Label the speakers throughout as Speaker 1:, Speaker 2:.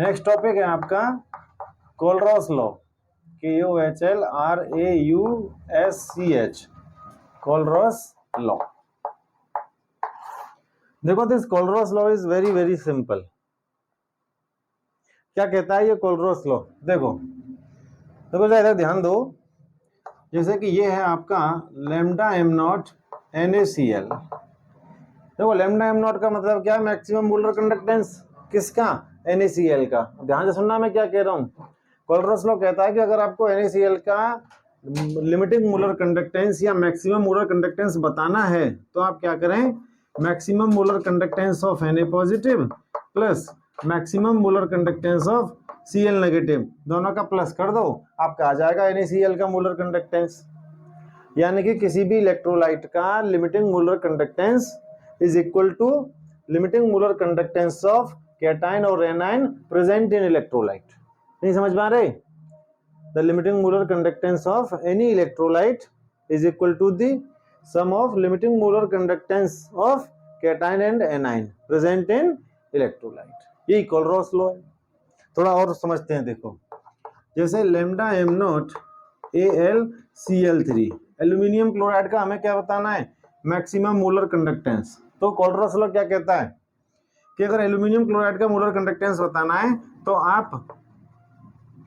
Speaker 1: Next topic है आपका Kohlrausch law, KOHLRAUSCH, Kohlrausch law. देखो this Kohlrausch law is very very simple. क्या कहता है ये कोलरॉस लॉ? देखो जरा ध्यान दो। जैसे कि ये है आपका लैम्डा एम नॉट NaCl। देखो लैम्डा एम नॉट का मतलब क्या है? मैक्सिमम मोलर कंडक्टेंस किसका? NaCl का। ध्यान से सुनना मैं क्या कह रहा हूँ। कोलरॉस लॉ कहता है कि अगर आपको NaCl का लिमिटिंग मोलर कंडक्टेंस या मैक्सिमम मोलर कंडक्टेंस बताना है तो आप क्या करें? Maximum molar conductance of Na positive plus maximum molar conductance of Cl negative, दोनों का प्लस कर दो, आपका आ जाएगा NaCl का मोलर कंडक्टेंस। यानी कि किसी भी इलेक्ट्रोलाइट का limiting molar conductance is equal to limiting molar conductance of cation और एनायन प्रेजेंट इन इलेक्ट्रोलाइट। नहीं समझ पा रहे? The limiting molar conductance of any electrolyte is equal to the sum of limiting molar conductance of cation and anion present in electrolyte. यही Kohlrausch law है। थोड़ा और समझते हैं। देखो जैसे lambda M not AlCl3, aluminium chloride का हमें क्या बताना है? Maximum molar conductance. तो कोलरॉस लॉ क्या कहता है कि अगर एल्यूमिनियम क्लोराइड का मोलर कंडक्टेंस बताना है तो आप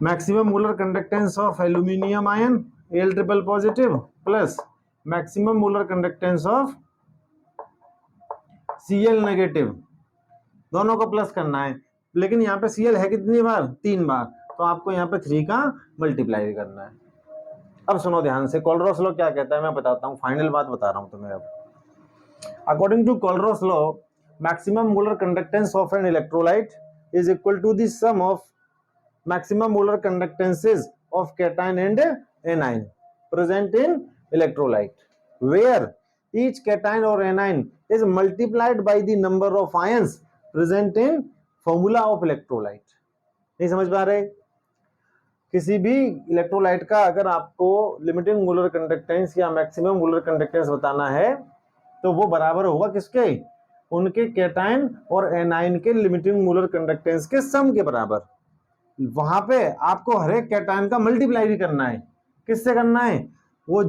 Speaker 1: maximum molar conductance of aluminium ion Al triple positive plus maximum molar conductance of Cl negative, दोनों को प्लस करना है। लेकिन यहाँ पे Cl है कितनी बार? 3 बार, तो आपको यहाँ पे 3 का मल्टीप्लाई करना है। अब सुनो ध्यान से, कोलरॉस लॉ क्या कहता है मैं बताता हूँ, फाइनल बात बता रहा हूँ तुम्हें अब। According to Kohlrausch law, maximum molar conductance of an electrolyte is equal to the sum of maximum molar conductances of cation and anion present in electrolyte, where each cation or anion is multiplied by the number of ions present in formula of electrolyte। नहीं समझ पा रहे? किसी भी electrolyte का अगर आपको limiting molar conductance या मैक्सिमम मोलर कंडक्टेंस बताना है तो वो बराबर होगा किसके? उनके कैटायन और एनायन के लिमिटिंग मोलर कंडक्टेंस के सम के बराबर। वहां पे आपको हर एक कैटायन का मल्टीप्लाई भी करना है। किससे करना है? वो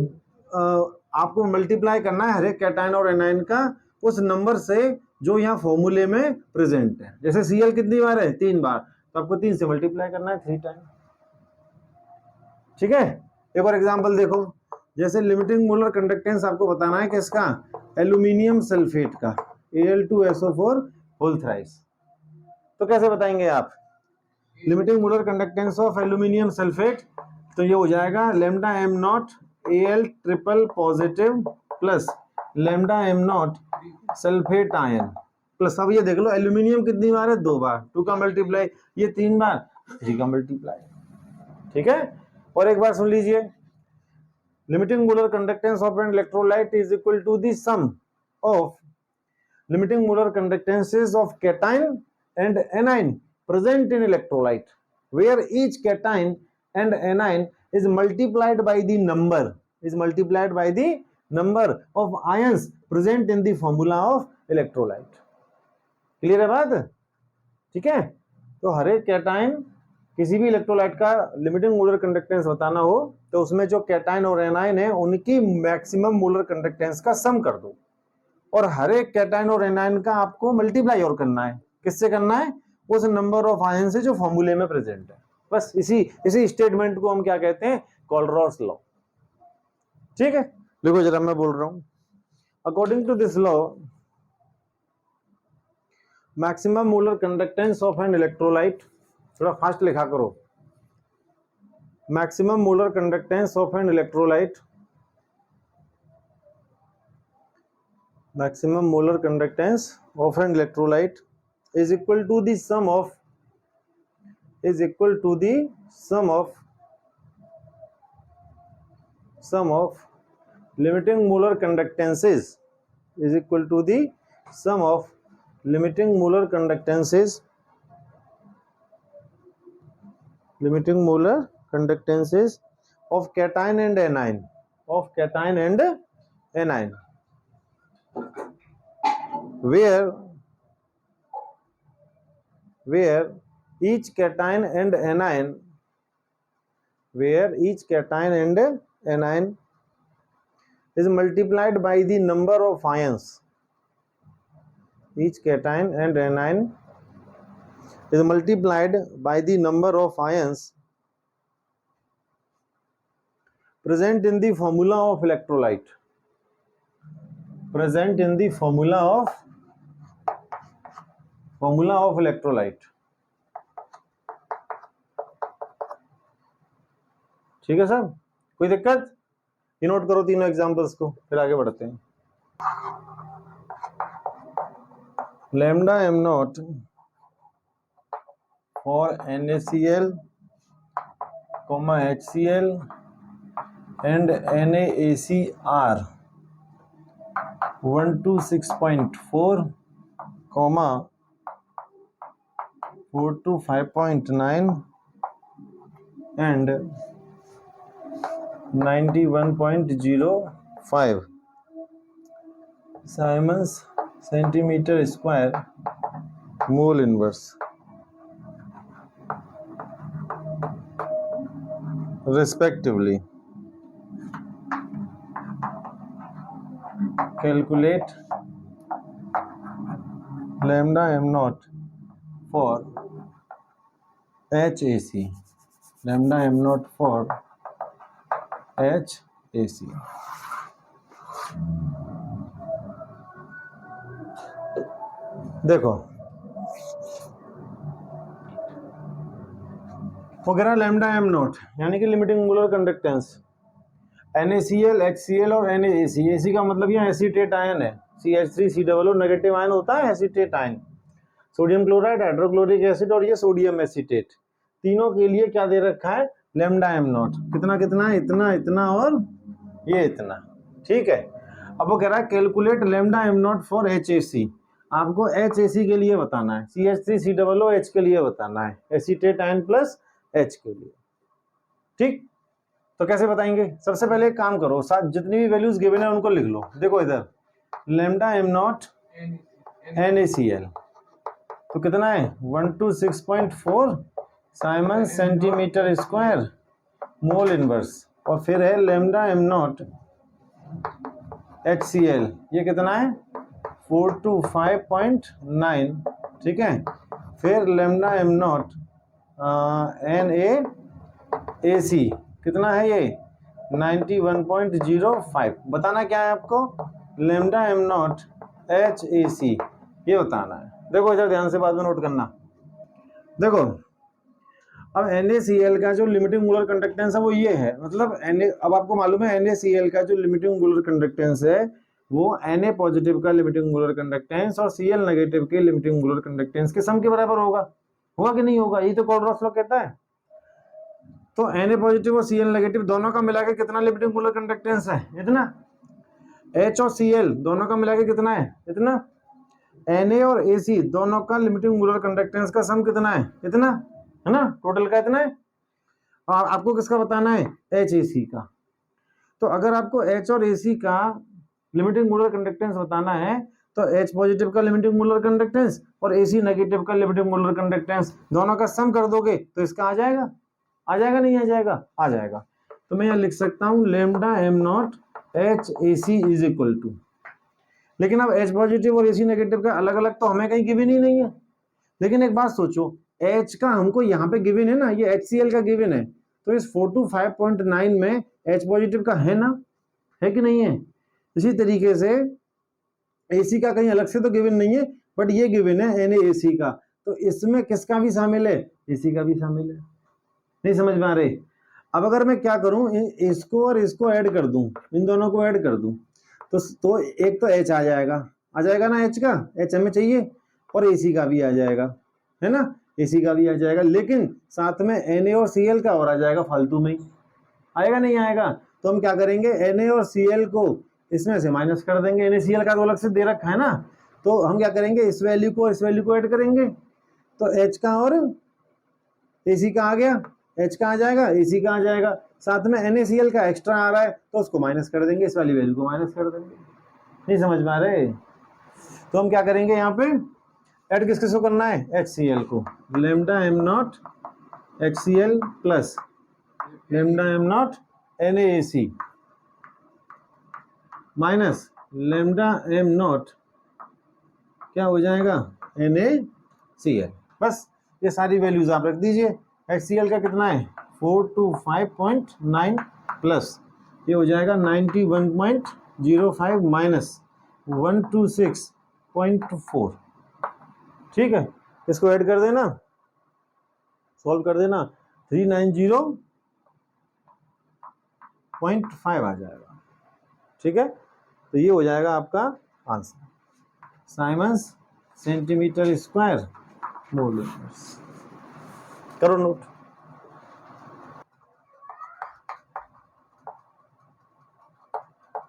Speaker 1: आपको मल्टीप्लाई करना है हर एक कैटायन और एनायन का उस नंबर से जो यहाँ फॉर्मूले में प्रेजेंट है। जैसे Cl कितनी बार है? 3 बार, तो आपको 3 से मल्टीप्लाई करना है 3 टाइम। ठीक है, एक और एग्जांपल देखो। जैसे लिमिटिंग मोलर कंडक्टेंस आपको बताना है किसका? एल्यूमिनियम सल्फेट का, Al2SO4 होल थ्राइस। तो कैसे बताएंगे आप? Limiting molar conductance of aluminium sulphate, तो ये हो जाएगा lambda M not Al triple positive plus lambda M not sulphate ion plus, अब ये देख लो एल्यूमिनियम कितनी बार है? 2 बार, 2 का मल्टीप्लाई, ये 3 बार, 3 का मल्टीप्लाई। ठीक है, और एक बार सुन लीजिए, limiting molar conductance of an electrolyte is equal to the sum of limiting molar conductances of cation and anion present in electrolyte, where each cation and anion is multiplied by the number of ions present in the formula of electrolyte। Clear है बात? ठीक है, तो हर एक cation, किसी भी electrolyte का limiting molar conductance बताना हो तो उसमें जो कैटायन और एनायन है उनकी मैक्सिमम मोलर कंडक्टेंस का सम कर दो, और हर एक कैटायन और एनायन का आपको मल्टीप्लाई और करना है। किससे करना है? उस नंबर ऑफ आयन से जो फॉर्मूले में प्रेजेंट है। बस इसी स्टेटमेंट को हम क्या कहते हैं? Kohlrausch law. ठीक है, देखो जरा मैं बोल रहा हूं, according to this law, maximum molar conductance of an electrolyte, थोड़ा फास्ट लिखा करो, maximum molar conductance of an electrolyte, maximum molar conductance of an electrolyte is equal to the sum of limiting molar conductances is equal to the sum of limiting molar conductances of cation and anion where each cation and anion, where each cation and anion is multiplied by the number of ions. Each cation and anion is multiplied by the number of ions present in the formula of electrolyte. Present in the formula of electrolyte. ठीक है sir, कोई दिक्कत? ये note करो तीनों examples को, फिर आगे बढ़ते हैं। Lambda M not for NaCl, HCl and NaAcR 126.4, 425.9 and 91.05 Siemens centimeter square mole inverse respectively. Calculate lambda m naught for HAC. Lambda m naught for HAC. देखो वगैरह लैम्डा एम नॉट यानी कि limiting angular conductance NaCl, HCl और NaAc। AC का मतलब यहाँ acetate ion है, CH3COO negative ion होता है acetate ion. Sodium chloride, hydrochloric acid और ये सोडियम एसीटेट, तीनों के लिए क्या दे रखा है? Lambda M not. कितना कितना? इतना, इतना और ये इतना। ठीक है, अब वो कह रहा है calculate lambda M not for HAC। आपको HAC के लिए बताना है, CH3COOH के लिए बताना है, एसीटेट आयन प्लस H के लिए। ठीक, तो कैसे बताएंगे? सबसे पहले एक काम करो, जितनी भी वैल्यूज गिवन है उनको लिख लो। देखो इधर लैम्डा एम नॉट NaCl तो कितना है? 126.4 Simon centimetre square mole inverse, और फिर है लैम्डा एम नॉट HCl, ये कितना है? 425.9। ठीक है, फिर लैम्डा एम नॉट NaAc कितना है? ये 91.05। बताना क्या है आपको? लैम्डा एम नॉट HAC ये बताना है। देखो इधर ध्यान से बात में नोट करना। देखो अब NaCl का जो लिमिटिंग एंगुलर कंडक्टेंस है वो ये है, मतलब अब आपको मालूम है NaCl का जो लिमिटिंग एंगुलर कंडक्टेंस है वो Na पॉजिटिव का लिमिटिंग एंगुलर कंडक्टेंस और Cl नेगेटिव के लिमिटिंग एंगुलर कंडक्टेंस के सम के बराबर होगा। होगा कि नहीं होगा? यही तो कोलरॉस लॉ कहता है। तो Na पॉजिटिव और Cl नेगेटिव दोनों का मिला के कितना लिमिटिंग एंगुलर कंडक्टेंस है? इतना। H और Cl दोनों का मिला के कितना है? इतना। Na और Ac दोनों का लिमिटिंग एंगुलर कंडक्टेंस का सम कितना है? इतना है ना, टोटल का इतना है। और आपको किसका बताना है? HAC का। तो अगर आपको H और AC का लिमिटिंग एंगुलर कंडक्टेंस बताना है तो H पॉजिटिव का लिमिटिंग एंगुलर कंडक्टेंस और AC नेगेटिव का लिमिटिंग एंगुलर कंडक्टेंस दोनों का सम कर दोगे तो इसका आ जाएगा। आ जाएगा नहीं आ जाएगा? आ जाएगा। तो मैं यहाँ लिख सकता हूँ lambda M naught HAC is equal to, लेकिन अब H पॉजिटिव और AC नेगेटिव का अलग अलग तो हमें कहीं गिवन ही नहीं है। लेकिन एक बात सोचो, H का हमको यहाँ पे गिवन है ना, ये HCl का गिवन है, तो इस 425.9 में H पॉजिटिव का है ना, है कि नहीं है? इसी तरीके से AC का कहीं अलग से तो गिवन नहीं है, बट ये गिवन है NaAc का, तो इसमें किसका भी शामिल है? AC का भी शामिल है। नहीं समझ में आ रही? अब अगर मैं क्या करूं, इसको और इसको ऐड कर दूं, इन दोनों को ऐड कर दूं, तो एक तो H आ जाएगा ना, H का H हमें चाहिए, और AC का भी आ जाएगा, है ना, AC का भी आ जाएगा, लेकिन साथ में Na और Cl का और आ जाएगा फालतू में ही। आएगा नहीं आएगा? तो हम क्या करेंगे, Na और Cl को इसमें से माइनस कर देंगे, NaCl का तो अलग से दे रखा है ना, तो हम क्या करेंगे, इस वैल्यू को ऐड करेंगे, तो H का और AC का आ गया, H का आ जाएगा, AC का आ जाएगा, साथ में NaCl का एक्स्ट्रा आ रहा है तो उसको माइनस कर देंगे, इस वाली वैल्यू को माइनस कर देंगे। नहीं समझ में आ रहे? तो हम क्या करेंगे, यहाँ पे ऐड किस किस को करना है, HCl को, lambda M not HCl plus lambda M not NaAC minus lambda M not क्या हो जाएगा, NaCl। बस ये सारी वैल्यूज आप रख दीजिए। HCl का कितना है 425.9 प्लस ये हो जाएगा 91.05 माइनस 126.4। ठीक है, इसको ऐड कर देना, सॉल्व कर देना, 390.5 आ जाएगा। ठीक है, तो ये हो जाएगा आपका answer, siemens centimetre square mole inverse. करो नोट।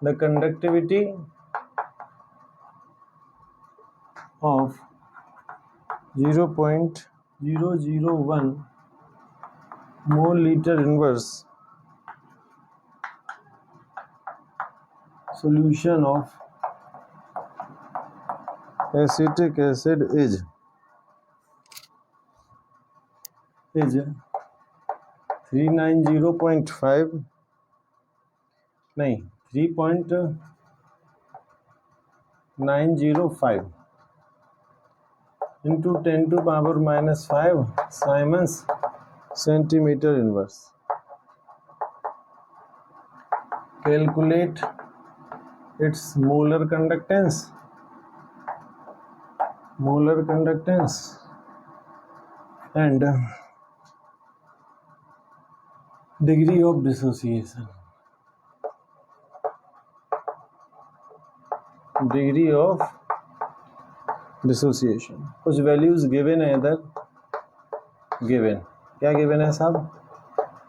Speaker 1: The conductivity of 0.001 mole litre inverse solution of acetic acid is 390.5 नहीं 3.905 into 10 to power minus 5 Siemens centimeter inverse. Calculate its molar conductance and degree of dissociation. कुछ values given है इधर, given क्या given है साहब,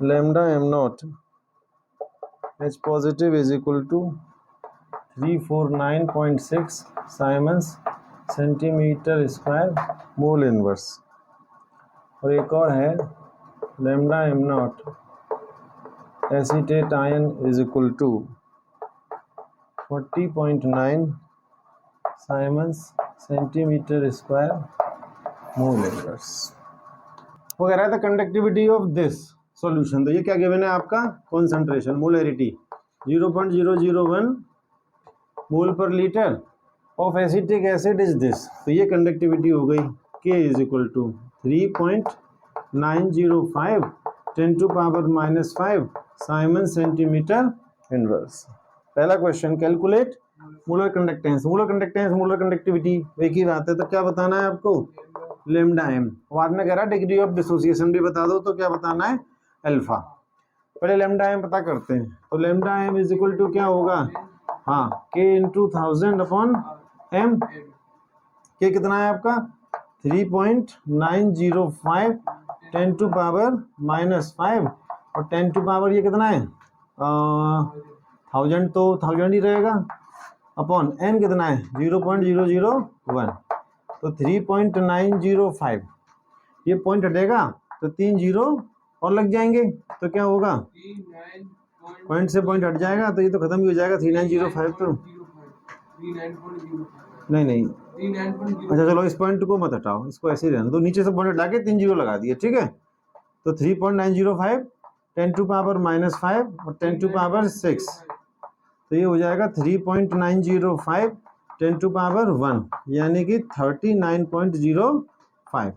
Speaker 1: lambda M naught H positive is equal to 349.6 siemens centimetre square mole inverse, और एक और है lambda M naught acetate ion is equal to 40.9 siemens centimetre square mole inverse. वो कह रहा था कंडक्टिविटी ऑफ दिस सॉल्यूशन, तो ये क्या गिवन है आपका, कॉन्सेंट्रेशन मोलैरिटी 0.001 मोल पर litre of acetic acid is this, तो ये कंडक्टिविटी हो गई K is equal to 3.905 10 to power minus 5 siemens centimetre inverse. पहला question, calculate molar conductance, molar conductivity एक ही बात है, तो क्या बताना है आपको, लेमडा एम। बाद में कह रहा है डिग्री ऑफ डिसोसिएशन भी बता दो, तो क्या बताना है, अल्फा। पहले लेमडा एम पता करते हैं, तो lambda M is equal to क्या होगा, हाँ K into 1000 upon M. K कितना है आपका 3.905 10 टू पावर माइनस 5, और 10 टू पावर ये कितना है 1000, तो 1000 ही रहेगा, अपॉन n कितना है 0.001, तो 3.905, ये पॉइंट हटेगा तो 3 जीरो और लग जाएंगे, तो क्या होगा पॉइंट से पॉइंट हट जाएगा, तो ये तो खत्म ही हो जाएगा 3905, तो नहीं अच्छा चलो इस पॉइंट को मत हटाओ, इसको ऐसे ही रहने दो, नीचे से पॉइंट हटा के 3 जीरो लगा दिए, ठीक है। तो 3.905 10 टू पावर माइनस 5 और 10 टू पावर 6, तो ये हो जाएगा 3.905 10 टू पावर 1, यानी कि 39.05,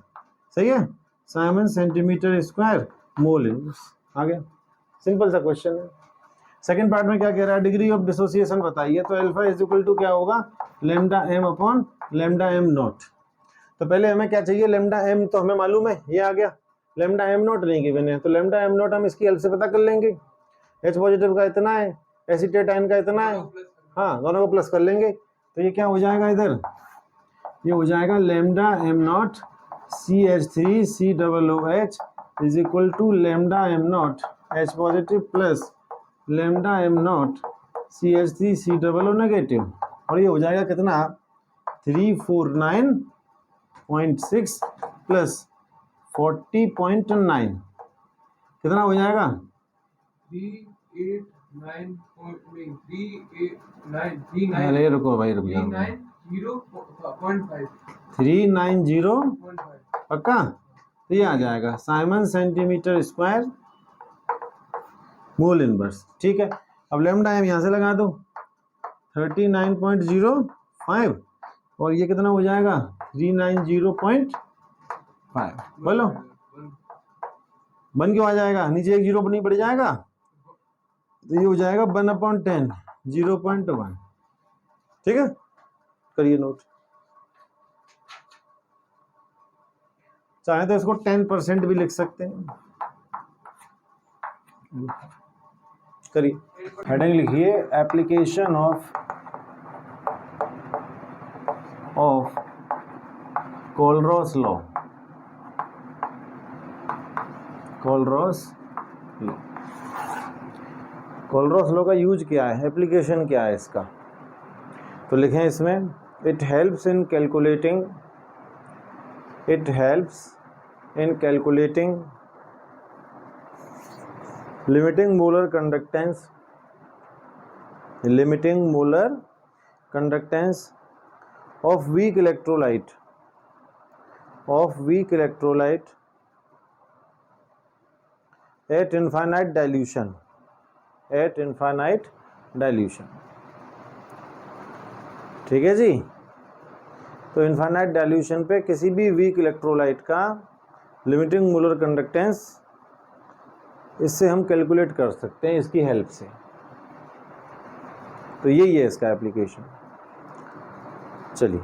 Speaker 1: सही है, siemens centimetre square mole inverse. आ गया, सिंपल सा क्वेश्चन है। सेकंड पार्ट में क्या कह रहा है, डिग्री ऑफ डिसोसिएशन बताइए, तो अल्फा इज इक्वल टू क्या होगा, lambda M upon lambda M naught. तो पहले हमें क्या चाहिए, लेमडा एम तो हमें मालूम है, ये आ गया, लेमडा एम नॉट नहीं गिवन है, तो लेमडा एम नॉट हम इसकी हेल्प से पता कर लेंगे, H पॉजिटिव का इतना है, एसीटेट आयन का इतना है, हाँ दोनों को प्लस कर लेंगे, तो ये क्या हो जाएगा इधर, ये हो जाएगा lambda M naught CH3COOH is equal to lambda M naught H positive plus lambda M naught CH3COO negative, और ये हो जाएगा कितना 349.6 प्लस 40.9, कितना हो जाएगा
Speaker 2: 389.9,
Speaker 1: अरे रुको भाई रुक जाओ,
Speaker 2: 390.5
Speaker 1: 390 पक्का। तो ये आ जाएगा Simon centimetre square mole inverse. ठीक है, अब लैम्डा एम यहाँ से लगा दो 39.05 और ये कितना हो जाएगा 390.5। बोलो 1 क्यों आ जाएगा, नीचे एक जीरो नहीं बढ़ जाएगा, तो ये हो जाएगा 1/10 0.1। ठीक है, करिए नोट। चाहे तो इसको 10% भी लिख सकते हैं। करिए, हेडिंग लिखिए एप्लीकेशन ऑफ कोलरॉस लॉ। कोलरॉस लॉ का यूज क्या है, एप्लीकेशन क्या है इसका, तो लिखें इसमें it helps in calculating limiting molar conductance of weak electrolyte at infinite dilution। ठीक है जी, तो इनफाइनाइट डाइल्यूशन पे किसी भी वीक इलेक्ट्रोलाइट का लिमिटिंग मोलर कंडक्टेंस इससे हम कैलकुलेट कर सकते हैं इसकी हेल्प से। तो यही है इसका एप्लीकेशन। चलिए।